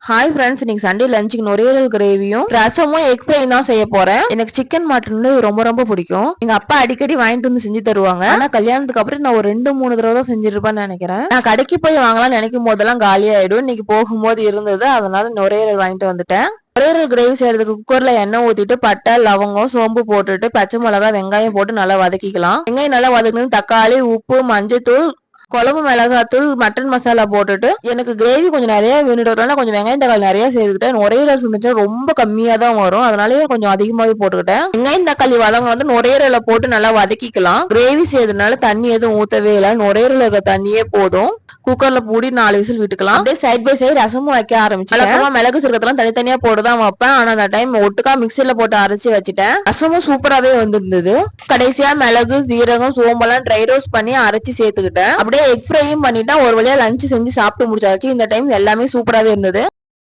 Hi friends, இன்னைக்கு Sunday லஞ்சுக்கு நுரையீரல் கிரேவியும் ரசமும் எக் ஃப்ரை தான் செய்ய போறேன். எனக்கு சிக்கன் மட்டன் ரொம்ப ரொம்ப பிடிக்கும். எங்க அப்பா அடிக்கடி வாங்கிட்டு வந்து செஞ்சு தருவாங்க. ஆனா கல்யாணத்துக்கு அப்புறம் நான் ஒரு 2-3 தடவை தான் செஞ்சிருப்பேன்னு நினைக்கிறேன். நான் கடைக்கு போய் வாங்கலாம் நினைக்கும் போதெல்லாம் காலியாயிடும். இன்னைக்கு போகும்போது இருந்தது, அதனால நுரையீரல் வாங்கிட்டு வந்துட்டேன். நுரையீரல் கிரேவி செய்யறதுக்கு குக்கர்ல எண்ணெய் ஊத்திட்டு பட்டை, லவங்கம், சோம்பு போட்டுட்டு பச்சை மிளகாய், வெங்காயம் போட்டு நல்லா வதக்கிக்கலாம். வெங்காயம் நல்லா வதக்கினது தக்காளி, உப்பு, மஞ்சத்தூள், குழம்பு மிளகாத்தூள், மட்டன் மசாலா போட்டுட்டு எனக்கு கிரேவி கொஞ்சம் நிறைய வேணும்னா கொஞ்சம் வெங்காயம் தக்காளி நிறைய சேர்த்துக்கிட்டேன். நுரையீரல் சுமிச்சா ரொம்ப கம்மியா தான் வரும், அதனாலயே கொஞ்சம் அதிகமாவே போட்டுக்கிட்டேன். வெங்காயம் தக்காளி வதங்க வந்து நுரையீரலை போட்டு நல்லா வதக்கிக்கலாம். கிரேவி செய்யறதுனால தண்ணி எதுவும் ஊத்தவே இல்லை, நுரையீரல தண்ணியே போதும். குக்கர்ல பூடி 4 விசில் விட்டுக்கலாம். அப்படியே சைட் பை சைடு ரசமும் வைக்க ஆரம்பிச்சேன். வழக்கமா மிளகு சீரகத்தெல்லாம் தனித்தனியா போட்டுதான் வைப்பேன். ஆனா அந்த டைம் ஒட்டுக்கா மிக்சியில போட்டு அரைச்சு வச்சுட்டேன். ரசமும் சூப்பராவே வந்திருந்தது. கடைசியா மிளகு, சீரகம், சோம்பெல்லாம் ட்ரை ரோஸ்ட் பண்ணி அரைச்சு சேர்த்துக்கிட்டேன். அப்படியே எக் ஃப்ரையும் பண்ணிட்டேன். ஒரு வழியா லஞ்ச் செஞ்சு சாப்பிட்டு முடிச்சாச்சு. இந்த டைம் எல்லாமே சூப்பராவே இருந்தது.